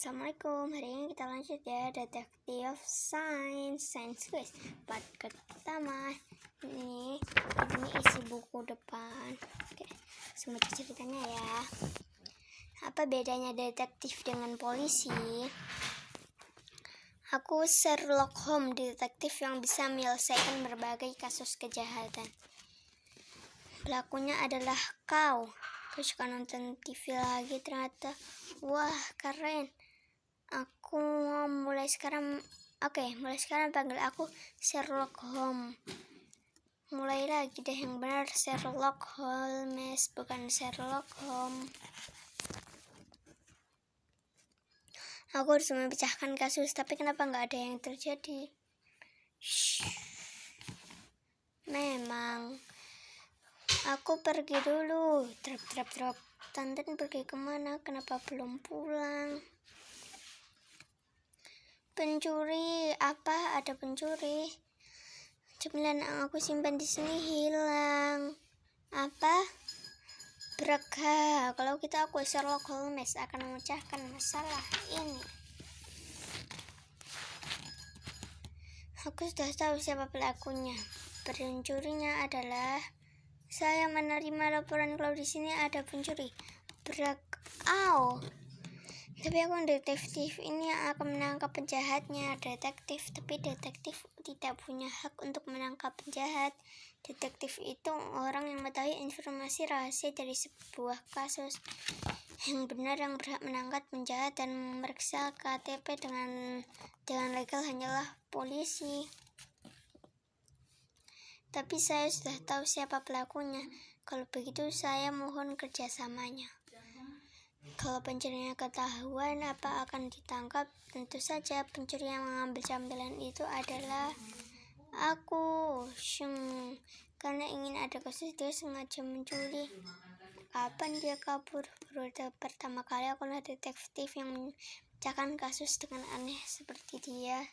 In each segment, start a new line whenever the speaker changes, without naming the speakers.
Assalamualaikum, hari ini kita lanjut ya Detektif Science guys. Part pertama. Ini isi buku depan. Oke, semua ceritanya ya. Apa bedanya detektif dengan polisi? Aku Sherlock Holmes, detektif yang bisa menyelesaikan berbagai kasus kejahatan. Pelakunya adalah kau. Aku suka nonton TV lagi ternyata. Wah, keren. Aku mulai sekarang panggil aku Sherlock Holmes. Mulai lagi deh yang benar, Sherlock Holmes, bukan Sherlock Holmes. Aku harus memecahkan kasus, tapi kenapa nggak ada yang terjadi? Memang aku pergi dulu. Drop. Tanten pergi kemana? Kenapa belum pulang? Pencuri, apa? Ada pencuri. Cemilan yang aku simpan di sini hilang. Apa? Berkah. Kalau kita aku Sherlock Holmes akan memecahkan masalah ini. Aku sudah tahu siapa pelakunya. Pencurinya adalah saya menerima laporan kalau di sini ada pencuri. Tapi aku detektif ini yang akan menangkap penjahatnya. Tapi detektif tidak punya hak untuk menangkap penjahat. Detektif itu orang yang mengetahui informasi rahasia dari sebuah kasus. Yang benar yang berhak menangkap penjahat dan memeriksa KTP dengan legal hanyalah polisi. Tapi saya sudah tahu siapa pelakunya. Kalau begitu saya mohon kerjasamanya. Kalau pencurinya ketahuan, apa akan ditangkap? Tentu saja pencuri yang mengambil camilan itu adalah aku. Karena ingin ada kasus, dia sengaja mencuri. Kapan dia kabur? Pertama kali aku lihat detektif yang memecahkan kasus dengan aneh seperti dia.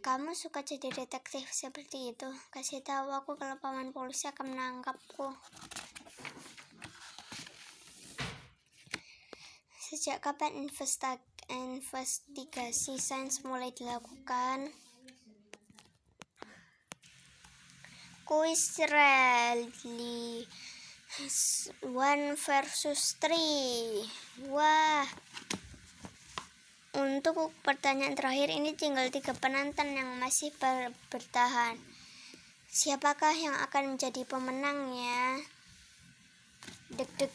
Kamu suka jadi detektif seperti itu? Kasih tahu aku kalau paman polisi akan menangkapku. Sejak kapan investigasi sains mulai dilakukan? Kuis rally 1 versus 3. Wah. Untuk pertanyaan terakhir ini tinggal 3 penonton yang masih bertahan. Siapakah yang akan menjadi pemenangnya? Deg.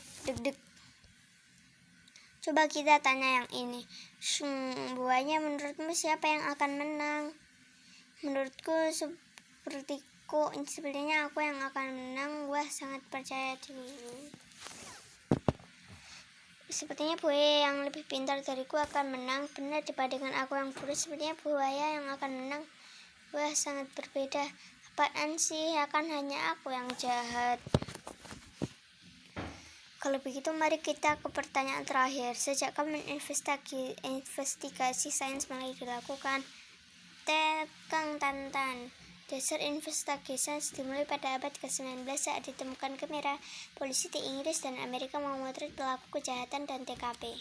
Coba kita tanya yang ini. Buahnya menurutmu siapa yang akan menang? Menurutku sepertinya aku yang akan menang. Wah, sangat percaya diri. Sepertinya buaya yang lebih pintar dariku akan menang. Benar, dibandingkan aku yang bodoh, sepertinya buaya yang akan menang. Wah, sangat berbeda. Apaan sih? Akan hanya aku yang jahat. Kalau begitu mari kita ke pertanyaan terakhir. Sejak kapan investigasi sains mulai dilakukan? Tekang Tantan. Dasar investigasi sains dimulai pada abad ke-19 saat ditemukan kamera polisi di Inggris dan Amerika memotret pelaku kejahatan dan TKP.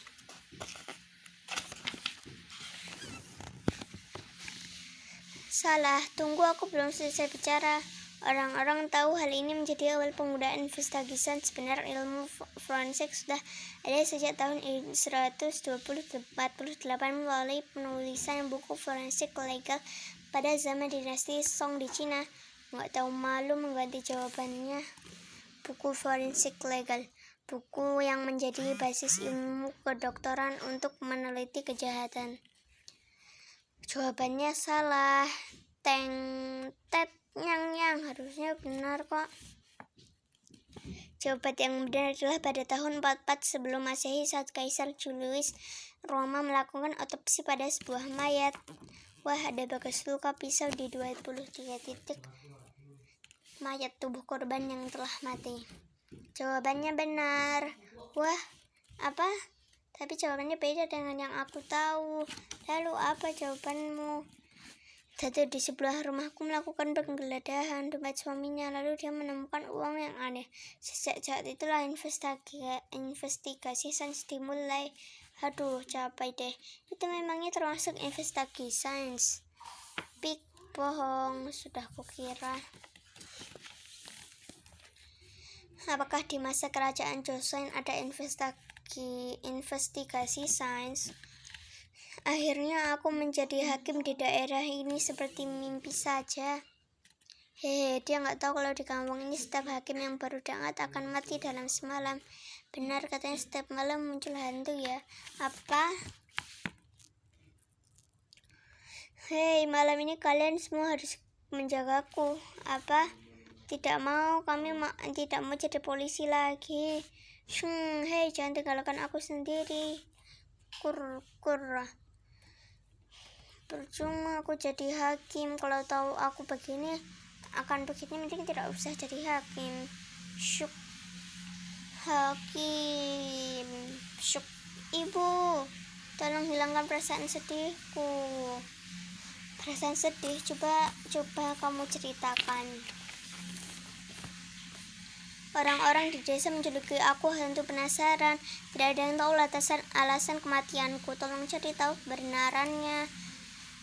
Salah, tunggu, aku belum selesai bicara. Orang-orang tahu hal ini menjadi awal penggunaan investigasi sains. Sebenarnya ilmu forensik sudah ada sejak tahun 1148 melalui penulisan buku forensik legal pada zaman dinasti Song di Cina. Nggak tahu malu mengganti jawabannya. Buku forensik legal, buku yang menjadi basis ilmu kedokteran untuk meneliti kejahatan. Jawabannya salah. Nyang, harusnya benar kok. Jawaban yang benar adalah pada tahun 44 sebelum Masehi saat Kaisar Julius Roma melakukan otopsi pada sebuah mayat. Wah, ada bekas luka pisau di 23 titik mayat tubuh korban yang telah mati. Jawabannya benar. Wah, apa? Tapi jawabannya beda dengan yang aku tahu. Lalu apa jawabanmu? Datuk di sebelah rumahku melakukan penggeledahan tempat suaminya, lalu dia menemukan uang yang aneh. Sejak saat itulah investigasi sains dimulai. Aduh, capek deh. Itu memangnya termasuk investigasi sains? Pik, bohong, sudah kukira. Apakah di masa kerajaan Joseon ada investigasi sains? Akhirnya aku menjadi hakim di daerah ini seperti mimpi saja. Hehe, dia nggak tahu kalau di kampung ini setiap hakim yang baru diangkat akan mati dalam semalam. Benar, katanya setiap malam muncul hantu ya. Apa? Hei, malam ini kalian semua harus menjagaku. Apa? Tidak mau, kami tidak mau jadi polisi lagi. Hei, jangan tinggalkan aku sendiri. Kurra. Percuma aku jadi hakim. Kalau tahu aku begini akan begini, mending tidak usah jadi hakim. Syuk. Hakim. Syuk. Ibu, tolong hilangkan perasaan sedihku. Perasaan sedih, coba kamu ceritakan. Orang-orang di desa menjuluki aku hantu penasaran. Tidak ada yang tahu alasan kematianku. Tolong cari tahu kebenarannya.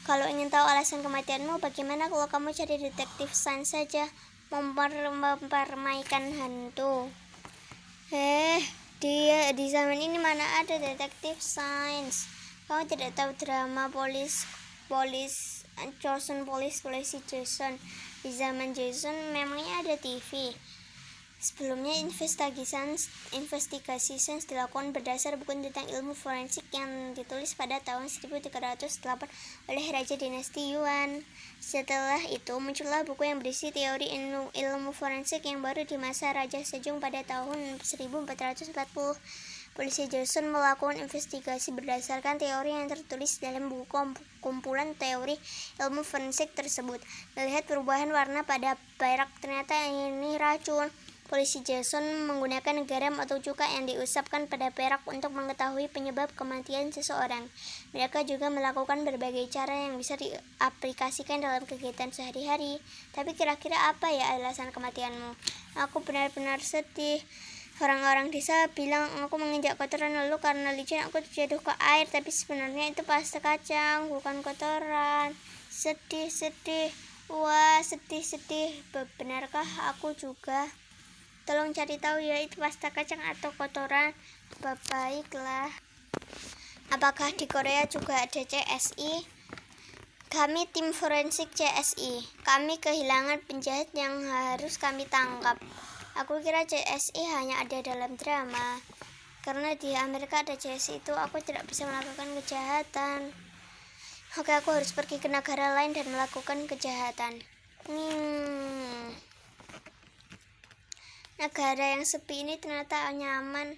Kalau ingin tahu alasan kematianmu, bagaimana kalau kamu cari detektif sains saja, mempermaikan hantu? Di zaman ini mana ada detektif sains? Kamu tidak tahu drama polisi Jason. Di zaman Jason memangnya ada TV. Sebelumnya investigasi sains dilakukan berdasar buku tentang ilmu forensik yang ditulis pada tahun 1308 oleh Raja Dinasti Yuan. Setelah itu muncullah buku yang berisi teori ilmu forensik yang baru di masa Raja Sejong pada tahun 1440. Polisi Joseon melakukan investigasi berdasarkan teori yang tertulis dalam buku kumpulan teori ilmu forensik tersebut. Melihat perubahan warna pada perak, ternyata ini racun. Polisi Joseon menggunakan garam atau cuka yang diusapkan pada perak untuk mengetahui penyebab kematian seseorang. Mereka juga melakukan berbagai cara yang bisa diaplikasikan dalam kegiatan sehari-hari. Tapi kira-kira apa ya alasan kematianmu? Aku benar-benar sedih. Orang-orang desa bilang aku menginjak kotoran, lalu karena licin aku terjatuh ke air, tapi sebenarnya itu pasta kacang, bukan kotoran. Sedih. Wah, sedih. Benarkah aku juga? Tolong cari tahu ya, itu pasta kacang atau kotoran. Baiklah. Apakah di Korea juga ada CSI? Kami tim forensik CSI. Kami kehilangan penjahat yang harus kami tangkap. Aku kira CSI hanya ada dalam drama. Karena di Amerika ada CSI itu, aku tidak bisa melakukan kejahatan. Oke, aku harus pergi ke negara lain dan melakukan kejahatan. Negara yang sepi ini ternyata nyaman.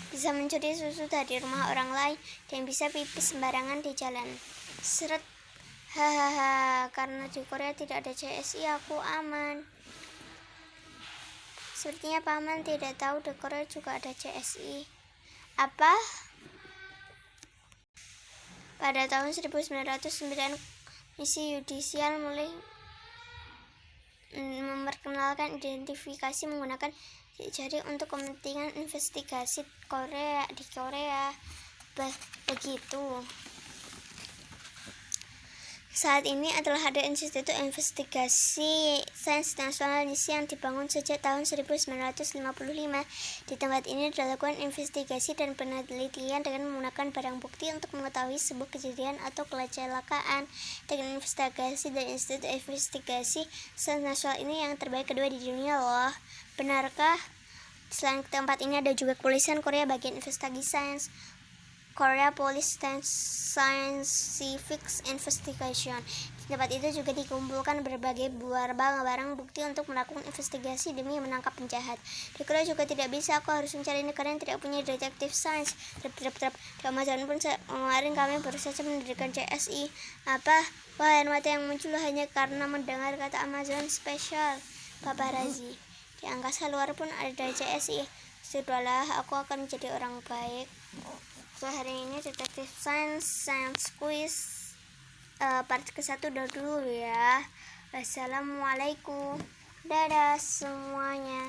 Bisa mencuri susu dari rumah orang lain dan bisa pipis sembarangan di jalan. Seret. Hahaha, karena di Korea tidak ada CSI, aku aman. Sepertinya paman tidak tahu di Korea juga ada CSI. Apa? Pada tahun 1909, misi yudisial mulai memperkenalkan identifikasi menggunakan jari untuk kepentingan investigasi di Korea. Begitu. Saat ini adalah ada Institut Investigasi Sains Nasional yang dibangun sejak tahun 1955. Di tempat ini dilakukan investigasi dan penelitian dengan menggunakan barang bukti untuk mengetahui sebuah kejadian atau kecelakaan. Teknik investigasi dan Institut Investigasi Sains Nasional ini yang terbaik kedua di dunia loh. Benarkah? Selain tempat ini ada juga kepolisian Korea bagian investigasi sains. Korea Police Scientific Investigation. Di tempat itu juga dikumpulkan berbagai barang bukti untuk melakukan investigasi demi menangkap penjahat. Di Korea juga tidak bisa, aku harus mencari negara yang tidak punya detektif sains. Di Amazon pun kemarin kami baru saja mendirikan CSI. Apa? Wah, mata yang muncul hanya karena mendengar kata Amazon spesial. Paparazi. Di angkasa luar pun ada CSI. Sudahlah, aku akan menjadi orang baik. So, hari ini detektif science quiz part ke-1 dulu ya. Wassalamualaikum. Dadah semuanya.